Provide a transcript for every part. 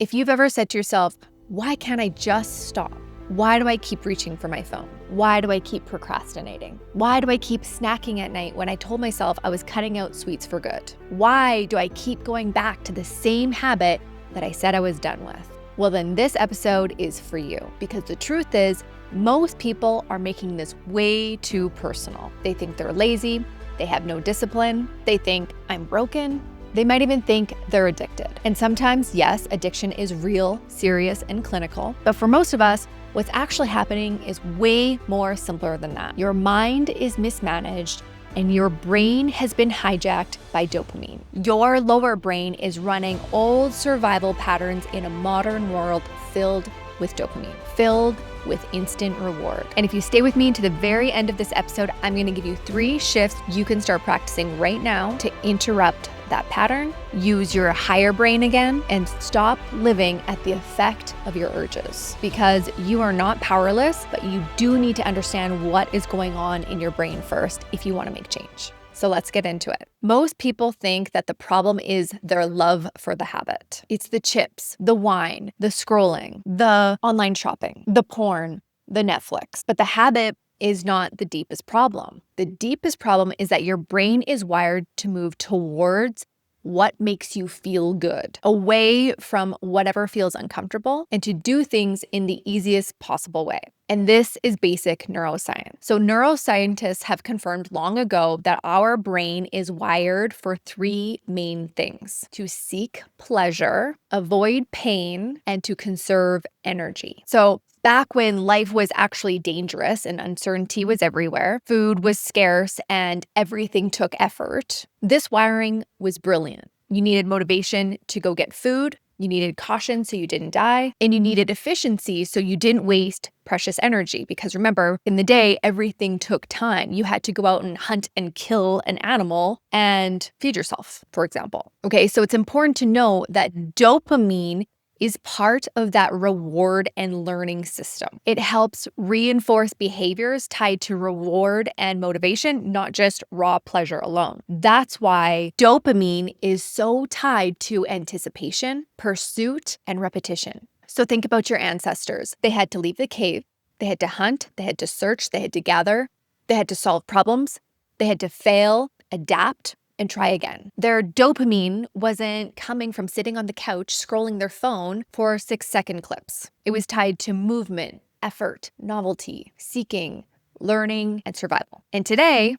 If you've ever said to yourself, why can't I just stop? Why do I keep reaching for my phone? Why do I keep procrastinating? Why do I keep snacking at night when I told myself I was cutting out sweets for good? Why do I keep going back to the same habit that I said I was done with? Well, then this episode is for you, because the truth is, most people are making this way too personal. They think they're lazy, they have no discipline, they think I'm broken, they might even think they're addicted. And sometimes, yes, addiction is real, serious, and clinical, but for most of us, what's actually happening is way more simpler than that. Your mind is mismanaged and your brain has been hijacked by dopamine. Your lower brain is running old survival patterns in a modern world filled with dopamine, filled with instant reward. And if you stay with me to the very end of this episode, I'm gonna give you 3 shifts you can start practicing right now to interrupt that pattern, use your higher brain again, and stop living at the effect of your urges. Because you are not powerless, but you do need to understand what is going on in your brain first if you want to make change. So let's get into it. Most people think that the problem is their love for the habit. It's the chips, the wine, the scrolling, the online shopping, the porn, the Netflix. But the habit is not the deepest problem. The deepest problem is that your brain is wired to move towards what makes you feel good, away from whatever feels uncomfortable, and to do things in the easiest possible way. And this is basic neuroscience. So neuroscientists have confirmed long ago that our brain is wired for 3 main things: to seek pleasure, avoid pain, and to conserve energy. So back when life was actually dangerous and uncertainty was everywhere, food was scarce, and everything took effort, this wiring was brilliant. You needed motivation to go get food, you needed caution so you didn't die, and you needed efficiency so you didn't waste precious energy. Because remember, in the day, everything took time. You had to go out and hunt and kill an animal and feed yourself, for example. Okay, so it's important to know that dopamine is part of that reward and learning system. It helps reinforce behaviors tied to reward and motivation, not just raw pleasure alone. That's why dopamine is so tied to anticipation, pursuit, and repetition. So think about your ancestors. They had to leave the cave, they had to hunt, they had to search, they had to gather, they had to solve problems, they had to fail, adapt, and try again. Their dopamine wasn't coming from sitting on the couch scrolling their phone for 6-second clips. It was tied to movement, effort, novelty, seeking, learning, and survival. And today,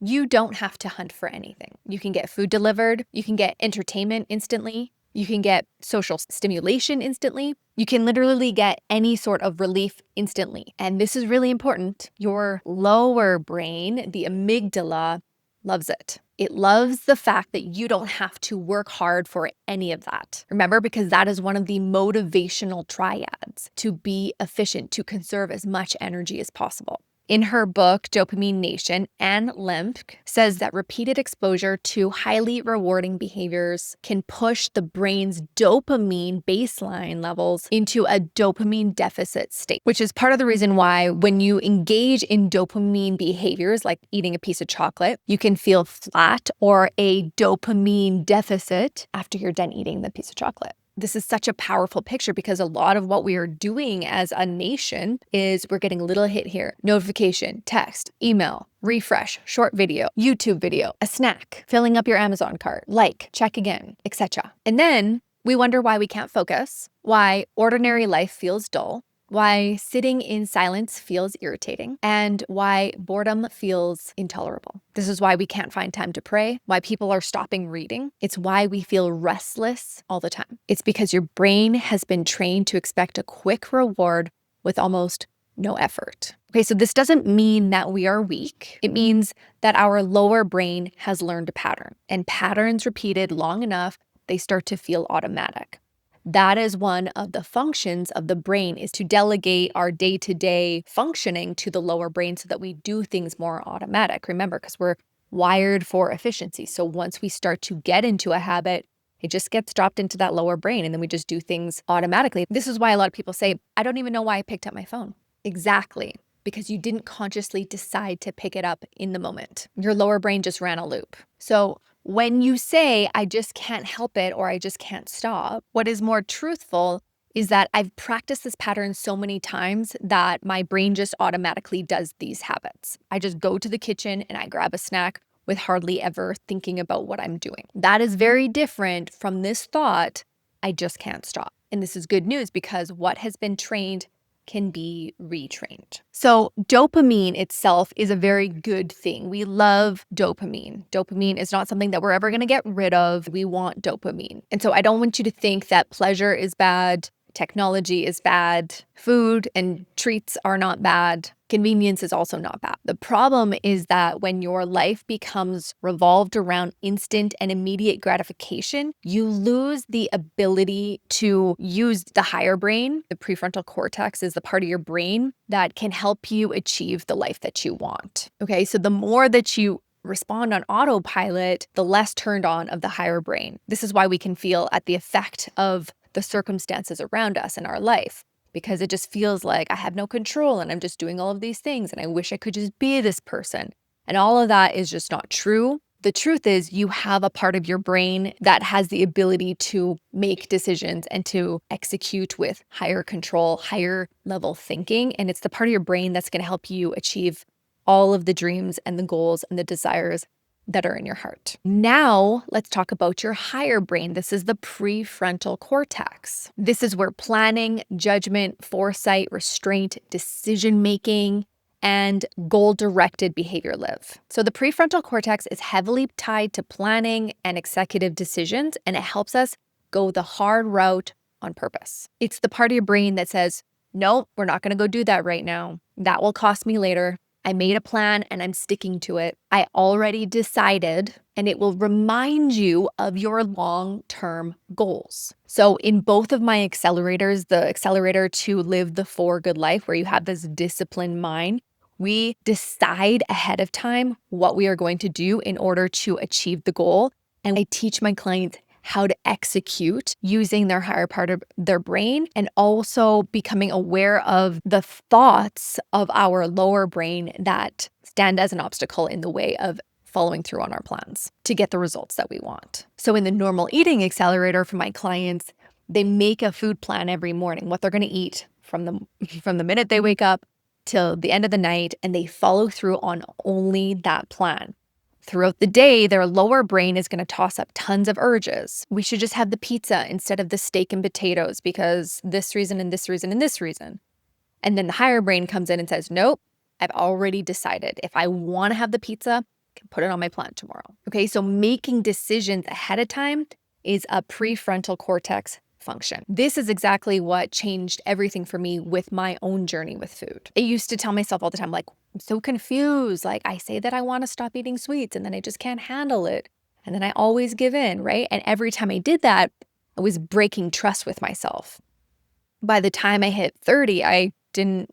you don't have to hunt for anything. You can get food delivered, you can get entertainment instantly, you can get social stimulation instantly, you can literally get any sort of relief instantly. And this is really important. Your lower brain, the amygdala, loves it. It loves the fact that you don't have to work hard for any of that. Remember, because that is one of the motivational triads: to be efficient, to conserve as much energy as possible. In her book, Dopamine Nation, Anne Lemke says that repeated exposure to highly rewarding behaviors can push the brain's dopamine baseline levels into a dopamine deficit state, which is part of the reason why when you engage in dopamine behaviors like eating a piece of chocolate, you can feel flat or a dopamine deficit after you're done eating the piece of chocolate. This is such a powerful picture because a lot of what we are doing as a nation is we're getting a little hit here. Notification, text, email, refresh, short video, YouTube video, a snack, filling up your Amazon cart, like, check again, etc. And then we wonder why we can't focus, why ordinary life feels dull, why sitting in silence feels irritating, and why boredom feels intolerable. This is why we can't find time to pray, why people are stopping reading. It's why we feel restless all the time. It's because your brain has been trained to expect a quick reward with almost no effort. Okay, so this doesn't mean that we are weak. It means that our lower brain has learned a pattern, and patterns repeated long enough, they start to feel automatic. That is one of the functions of the brain, is to delegate our day-to-day functioning to the lower brain so that we do things more automatic. Remember, because we're wired for efficiency. So once we start to get into a habit, it just gets dropped into that lower brain and then we just do things automatically. This is why a lot of people say, I don't even know why I picked up my phone. Exactly. Because you didn't consciously decide to pick it up in the moment. Your lower brain just ran a loop. So When you say, I just can't help it or I just can't stop, what is more truthful is that I've practiced this pattern so many times that my brain just automatically does these habits. I just go to the kitchen and I grab a snack with hardly ever thinking about what I'm doing. That is very different from this thought, I just can't stop. And this is good news because what has been trained can be retrained. So dopamine itself is a very good thing. We love dopamine. Dopamine is not something that we're ever going to get rid of. We want dopamine. And so I don't want you to think that pleasure is bad, technology is bad, food and treats are not bad. Convenience is also not bad. The problem is that when your life becomes revolved around instant and immediate gratification, you lose the ability to use the higher brain. The prefrontal cortex is the part of your brain that can help you achieve the life that you want. Okay, so the more that you respond on autopilot, the less turned on of the higher brain. This is why we can feel at the effect of the circumstances around us in our life, because it just feels like I have no control and I'm just doing all of these things and I wish I could just be this person. And all of that is just not true. The truth is you have a part of your brain that has the ability to make decisions and to execute with higher control, higher level thinking. And it's the part of your brain that's going to help you achieve all of the dreams and the goals and the desires that are in your heart. Now, let's talk about your higher brain. This is the prefrontal cortex. This is where planning, judgment, foresight, restraint, decision-making, and goal-directed behavior live. So the prefrontal cortex is heavily tied to planning and executive decisions, and it helps us go the hard route on purpose. It's the part of your brain that says, no, we're not gonna go do that right now. That will cost me later. I made a plan and I'm sticking to it. I already decided, and it will remind you of your long-term goals. So in both of my accelerators, the accelerator to live the for good life, where you have this disciplined mind, we decide ahead of time what we are going to do in order to achieve the goal. And I teach my clients how to execute using their higher part of their brain and also becoming aware of the thoughts of our lower brain that stand as an obstacle in the way of following through on our plans to get the results that we want. So in the normal eating accelerator for my clients, they make a food plan every morning, what they're going to eat from the minute they wake up till the end of the night, and they follow through on only that plan. Throughout the day, their lower brain is going to toss up tons of urges. We should just have the pizza instead of the steak and potatoes because this reason and this reason and this reason. And then the higher brain comes in and says, nope, I've already decided. If I want to have the pizza, I can put it on my plan tomorrow. Okay, so making decisions ahead of time is a prefrontal cortex function. This is exactly what changed everything for me with my own journey with food. I used to tell myself all the time, like, I'm so confused. Like, I say that I want to stop eating sweets and then I just can't handle it. And then I always give in, right? And every time I did that, I was breaking trust with myself. By the time I hit 30, I didn't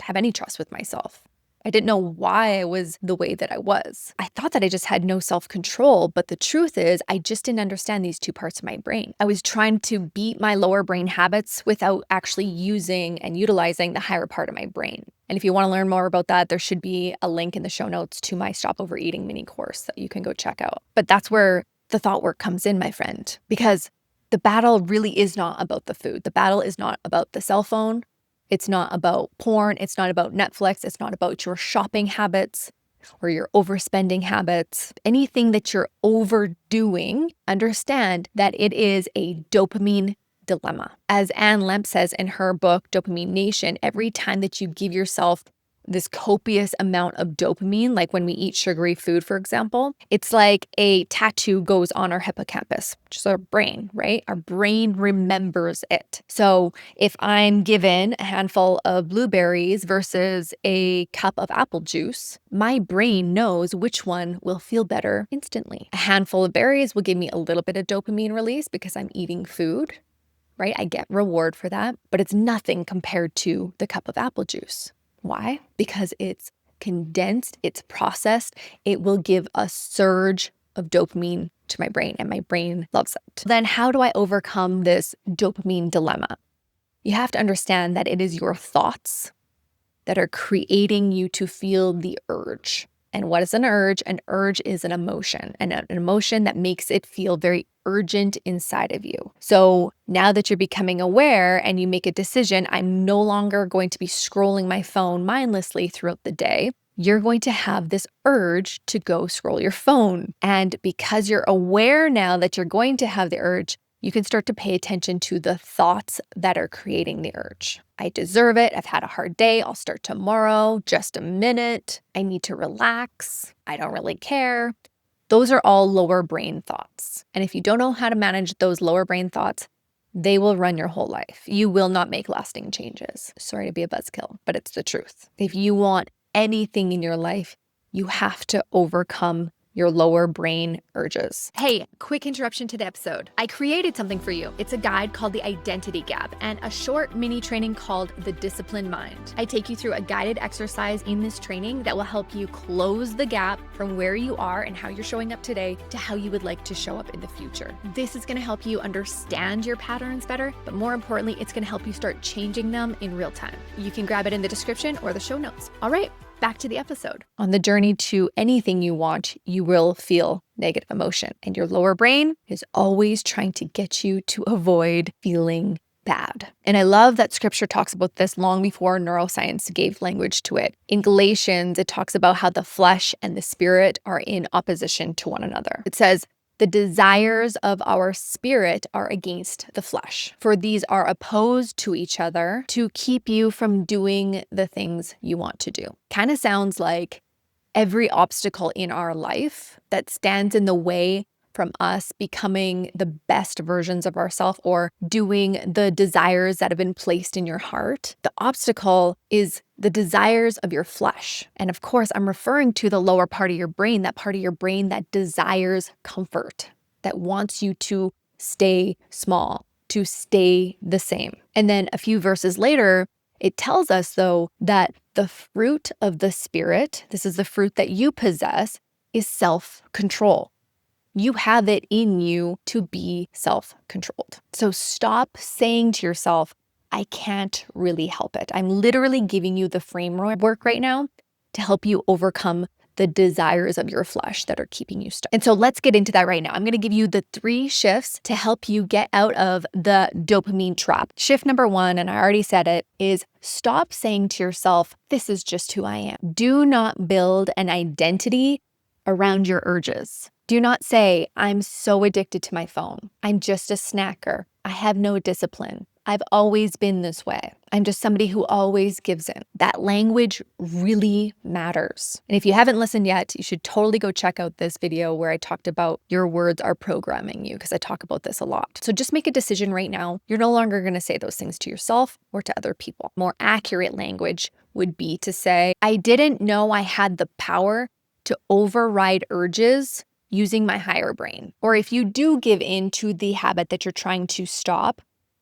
have any trust with myself. I didn't know why I was the way that I was. I thought that I just had no self-control, but the truth is I just didn't understand these two parts of my brain. I was trying to beat my lower brain habits without actually using and utilizing the higher part of my brain. And if you want to learn more about that, there should be a link in the show notes to my Stop Overeating mini course that you can go check out. But that's where the thought work comes in, my friend, because the battle really is not about the food. The battle is not about the cell phone. It's not about porn. It's not about Netflix. It's not about your shopping habits or your overspending habits. Anything that you're overdoing, understand that it is a dopamine dilemma. As Anne Lemp says in her book, Dopamine Nation, every time that you give yourself this copious amount of dopamine, like when we eat sugary food, for example, it's like a tattoo goes on our hippocampus, which is our brain, right? Our brain remembers it. So if I'm given a handful of blueberries versus a cup of apple juice, my brain knows which one will feel better instantly. A handful of berries will give me a little bit of dopamine release because I'm eating food, right? I get reward for that, but it's nothing compared to the cup of apple juice. Why? Because it's condensed, it's processed. It will give a surge of dopamine to my brain, and my brain loves it. Then how do I overcome this dopamine dilemma? You have to understand that it is your thoughts that are creating you to feel the urge. And what is an urge? An urge is an emotion, and an emotion that makes it feel very urgent inside of you. So now that you're becoming aware and you make a decision, I'm no longer going to be scrolling my phone mindlessly throughout the day. You're going to have this urge to go scroll your phone. And because you're aware now that you're going to have the urge, you can start to pay attention to the thoughts that are creating the urge. I deserve it. I've had a hard day. I'll start tomorrow. Just a minute. I need to relax. I don't really care. Those are all lower brain thoughts. And if you don't know how to manage those lower brain thoughts, they will run your whole life. You will not make lasting changes. Sorry to be a buzzkill, but it's the truth. If you want anything in your life, you have to overcome your lower brain urges. Hey, quick interruption to the episode. I created something for you. It's a guide called The Identity Gap and a short mini training called The Disciplined Mind. I take you through a guided exercise in this training that will help you close the gap from where you are and how you're showing up today to how you would like to show up in the future. This is going to help you understand your patterns better, but more importantly, it's going to help you start changing them in real time. You can grab it in the description or the show notes. All right. Back to the episode. On the journey to anything you want, you will feel negative emotion, and your lower brain is always trying to get you to avoid feeling bad. And I love that scripture talks about this long before neuroscience gave language to it. In Galatians, it talks about how the flesh and the spirit are in opposition to one another. It says, the desires of our spirit are against the flesh, for these are opposed to each other to keep you from doing the things you want to do. Kind of sounds like every obstacle in our life that stands in the way from us becoming the best versions of ourselves or doing the desires that have been placed in your heart. The obstacle is the desires of your flesh. And of course, I'm referring to the lower part of your brain, that part of your brain that desires comfort, that wants you to stay small, to stay the same. And then a few verses later, it tells us, though, that the fruit of the Spirit, this is the fruit that you possess, is self-control. You have it in you to be self-controlled. So stop saying to yourself, I can't really help it. I'm literally giving you the framework right now to help you overcome the desires of your flesh that are keeping you stuck. And so let's get into that right now. I'm going to give you the 3 shifts to help you get out of the dopamine trap. Shift number 1, and I already said it, is stop saying to yourself, this is just who I am. Do not build an identity around your urges. Do not say, I'm so addicted to my phone. I'm just a snacker. I have no discipline. I've always been this way. I'm just somebody who always gives in. That language really matters. And if you haven't listened yet, you should totally go check out this video where I talked about your words are programming you, because I talk about this a lot. So just make a decision right now. You're no longer going to say those things to yourself or to other people. More accurate language would be to say, I didn't know I had the power to override urges using my higher brain. Or if you do give in to the habit that you're trying to stop,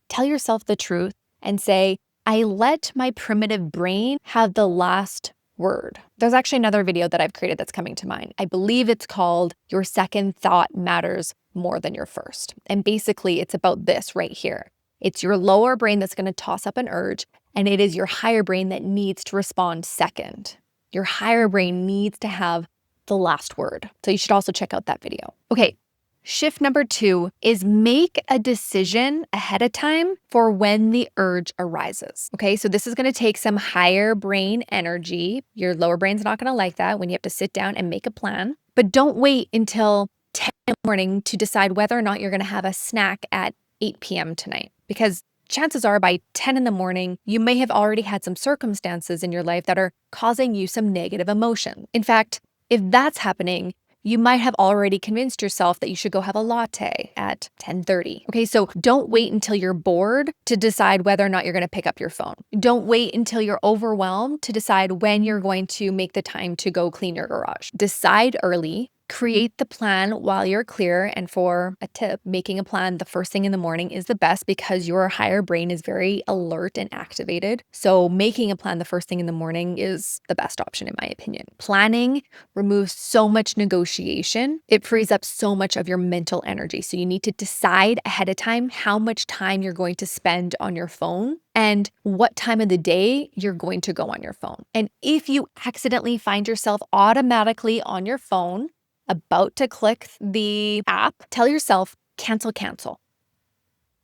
tell yourself the truth and say, I let my primitive brain have the last word. There's actually another video that I've created that's coming to mind. I believe it's called Your Second Thought Matters More Than Your First. And basically it's about this right here. It's your lower brain that's going to toss up an urge, and it is your higher brain that needs to respond second. Your higher brain needs to have the last word. So you should also check out that video. Okay. Shift number 2 is make a decision ahead of time for when the urge arises. Okay, so this is going to take some higher brain energy. Your lower brain's not going to like that when you have to sit down and make a plan. But don't wait until 10 in the morning to decide whether or not you're going to have a snack at 8 p.m. tonight. Because chances are by 10 in the morning, you may have already had some circumstances in your life that are causing you some negative emotion. In fact, if that's happening, you might have already convinced yourself that you should go have a latte at 10:30. Okay, so don't wait until you're bored to decide whether or not you're going to pick up your phone. Don't wait until you're overwhelmed to decide when you're going to make the time to go clean your garage. Decide early, Create the plan while you're clear. And for a tip, making a plan the first thing in the morning is the best because your higher brain is very alert and activated. So making a plan the first thing in the morning is the best option, in my opinion. Planning removes so much negotiation. It frees up so much of your mental energy. So you need to decide ahead of time how much time you're going to spend on your phone and what time of the day you're going to go on your phone. And if you accidentally find yourself automatically on your phone, about to click the app, tell yourself, cancel, cancel.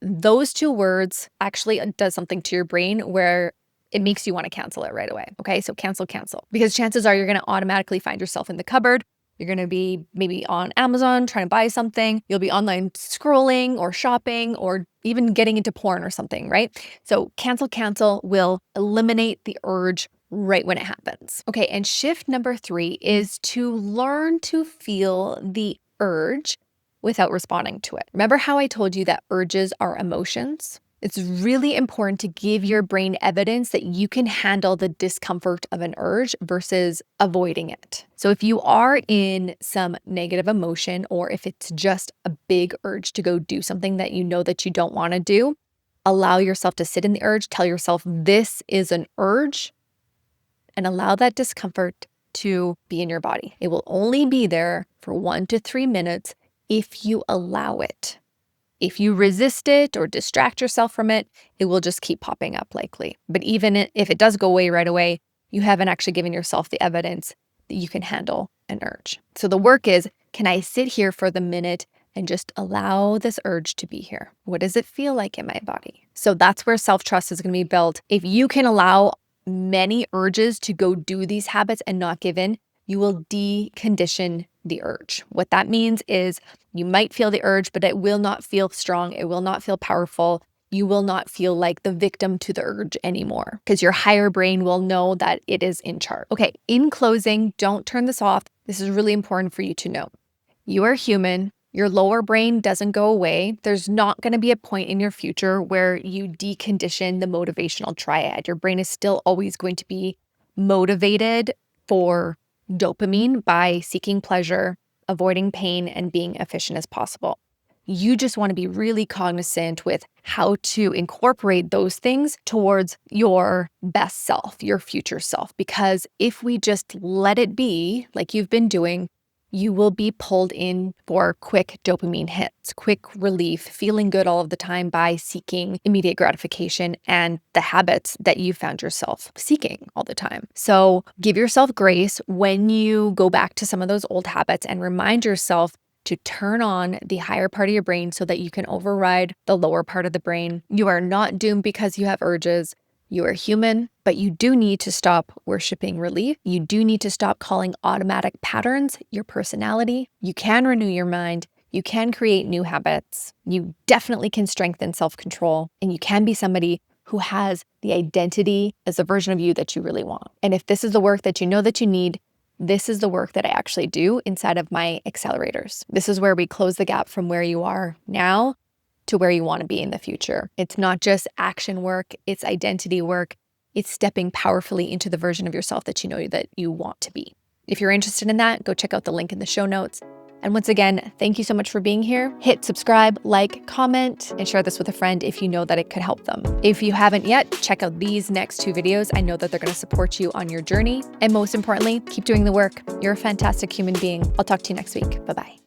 Those two words actually does something to your brain where it makes you want to cancel it right away. Okay, so cancel, cancel. Because chances are you're going to automatically find yourself in the cupboard. You're going to be maybe on Amazon trying to buy something. You'll be online scrolling or shopping or even getting into porn or something, right? So cancel, cancel will eliminate the urge right when it happens. Okay, and shift number 3 is to learn to feel the urge without responding to it. Remember how I told you that urges are emotions? It's really important to give your brain evidence that you can handle the discomfort of an urge versus avoiding it. So if you are in some negative emotion, or if it's just a big urge to go do something that you know that you don't want to do, allow yourself to sit in the urge, tell yourself this is an urge, and allow that discomfort to be in your body. It will only be there for 1 to 3 minutes if you allow it. If you resist it or distract yourself from it, it will just keep popping up likely. But even if it does go away right away, you haven't actually given yourself the evidence that you can handle an urge. So the work is, can I sit here for the minute and just allow this urge to be here? What does it feel like in my body? So that's where self-trust is going to be built. If you can allow many urges to go do these habits and not give in, you will decondition the urge. What that means is you might feel the urge, but it will not feel strong. It will not feel powerful. You will not feel like the victim to the urge anymore because your higher brain will know that it is in charge. Okay, in closing, don't turn this off. This is really important for you to know. You are human. Your lower brain doesn't go away. There's not going to be a point in your future where you decondition the motivational triad. Your brain is still always going to be motivated for dopamine by seeking pleasure, avoiding pain, and being efficient as possible. You just want to be really cognizant with how to incorporate those things towards your best self, your future self. Because if we just let it be like you've been doing, you will be pulled in for quick dopamine hits, quick relief, feeling good all of the time by seeking immediate gratification and the habits that you found yourself seeking all the time. So give yourself grace when you go back to some of those old habits and remind yourself to turn on the higher part of your brain so that you can override the lower part of the brain. You are not doomed because you have urges. You are human, but you do need to stop worshiping relief. You do need to stop calling automatic patterns your personality. You can renew your mind. You can create new habits. You definitely can strengthen self-control, and you can be somebody who has the identity as a version of you that you really want. And if this is the work that you know that you need, this is the work that I actually do inside of my accelerators. This is where we close the gap from where you are now to where you want to be in the future. It's not just action work, it's identity work. It's stepping powerfully into the version of yourself that you know that you want to be. If you're interested in that, go check out the link in the show notes. And once again, thank you so much for being here. Hit subscribe, like, comment, and share this with a friend if you know that it could help them. If you haven't yet, check out these next 2 videos. I know that they're going to support you on your journey. And most importantly, keep doing the work. You're a fantastic human being. I'll talk to you next week. Bye-bye.